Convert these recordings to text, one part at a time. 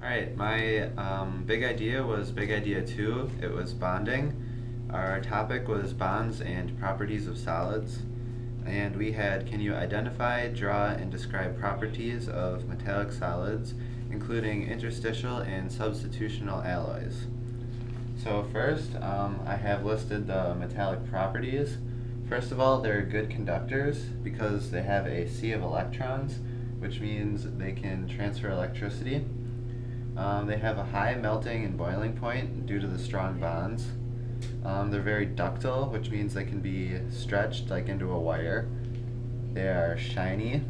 Alright, my big idea was big idea 2. It was bonding. Our topic was bonds and properties of solids. And we had, can you identify, draw, and describe properties of metallic solids, including interstitial and substitutional alloys. So first, I have listed the metallic properties. First of all, they're good conductors because they have a sea of electrons, which means they can transfer electricity. They have a high melting and boiling point due to the strong bonds. They're very ductile, which means they can be stretched like into a wire. They are shiny,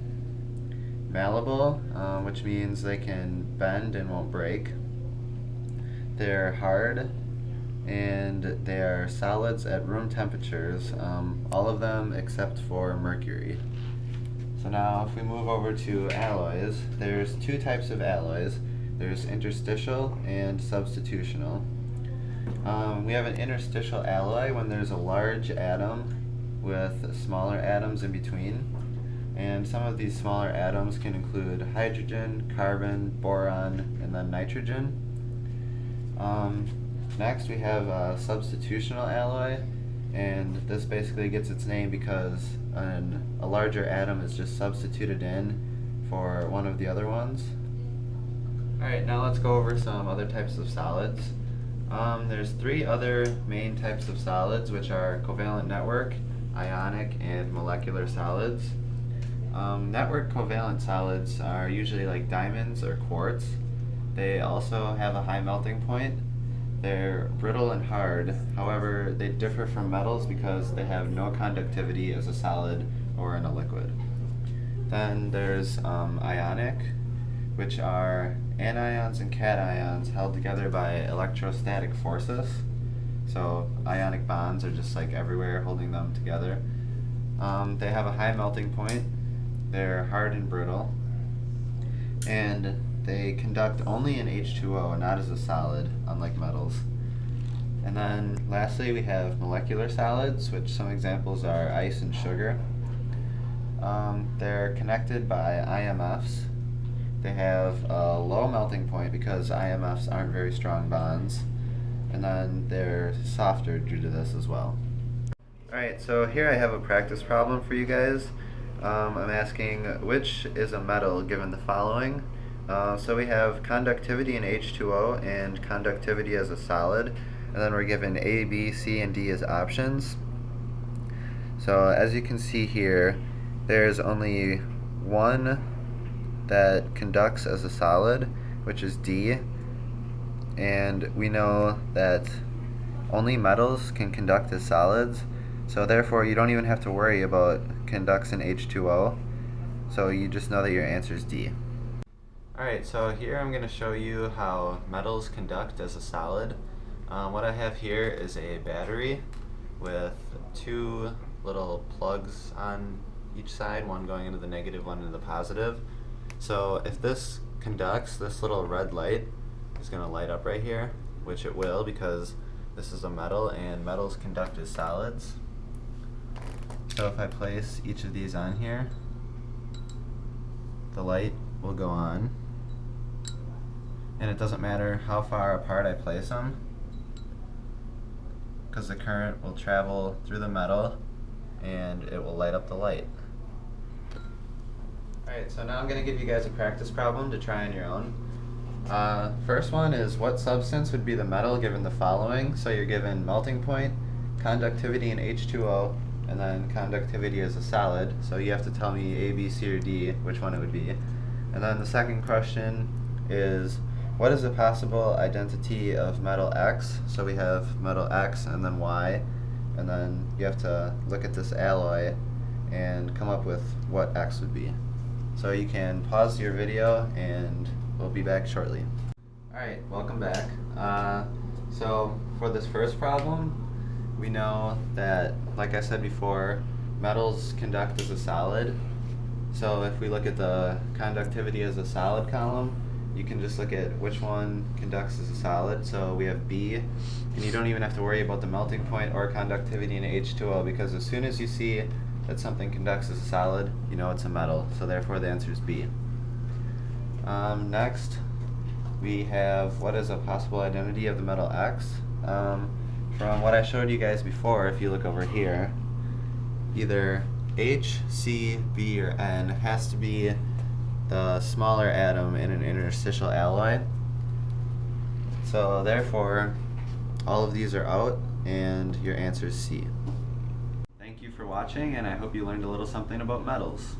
malleable, which means they can bend and won't break. They're hard, and they are solids at room temperatures, all of them except for mercury. So now if we move over to alloys, there's two types of alloys. There's interstitial and substitutional. We have an interstitial alloy when there's a large atom with smaller atoms in between. And some of these smaller atoms can include hydrogen, carbon, boron, and then nitrogen. Next we have a substitutional alloy, and this basically gets its name because a larger atom is just substituted in for one of the other ones. Alright, now let's go over some other types of solids. There's three other main types of solids, which are covalent network, ionic, and molecular solids. Network covalent solids are usually like diamonds or quartz. They also have a high melting point. They're brittle and hard, however they differ from metals because they have no conductivity as a solid or in a liquid. Then there's ionic, which are anions and cations held together by electrostatic forces. So ionic bonds are just like everywhere holding them together. They have a high melting point, they're hard and brittle, and they conduct only in H2O, not as a solid, unlike metals. And then lastly we have molecular solids, which some examples are ice and sugar. They're connected by IMFs. They have a low melting point because IMFs aren't very strong bonds, and then they're softer due to this as well. Alright, so here I have a practice problem for you guys. I'm asking which is a metal given the following. So we have conductivity in H2O and conductivity as a solid, and then we're given A, B, C, and D as options. So as you can see here, there's only one that conducts as a solid, which is D, and we know that only metals can conduct as solids, so therefore you don't even have to worry about conducts in H2O, so you just know that your answer is D. Alright, so here I'm going to show you how metals conduct as a solid. What I have here is a battery with two little plugs on each side, one going into the negative, one into the positive. So if this conducts, this little red light is going to light up right here, which it will because this is a metal and metals conduct as solids. So if I place each of these on here, the light will go on, and it doesn't matter how far apart I place them because the current will travel through the metal and it will light up the light. Alright, so now I'm going to give you guys a practice problem to try on your own. First one is what substance would be the metal given the following. So you're given melting point, conductivity in H2O, and then conductivity as a solid. So you have to tell me A, B, C, or D, which one it would be. And then the second question is what is the possible identity of metal X? So we have metal X and then Y, and then you have to look at this alloy and come up with what X would be. So you can pause your video and we'll be back shortly. Alright, welcome back. So for this first problem, we know that, like I said before, metals conduct as a solid. So if we look at the conductivity as a solid column, you can just look at which one conducts as a solid. So we have B, and you don't even have to worry about the melting point or conductivity in H2O because as soon as you see that something conducts as a solid, you know it's a metal, so therefore the answer is B. Next, we have what is a possible identity of the metal X. From what I showed you guys before, if you look over here, either H, C, B, or N has to be the smaller atom in an interstitial alloy. So therefore, all of these are out, and your answer is C. Thank you for watching, and I hope you learned a little something about metals.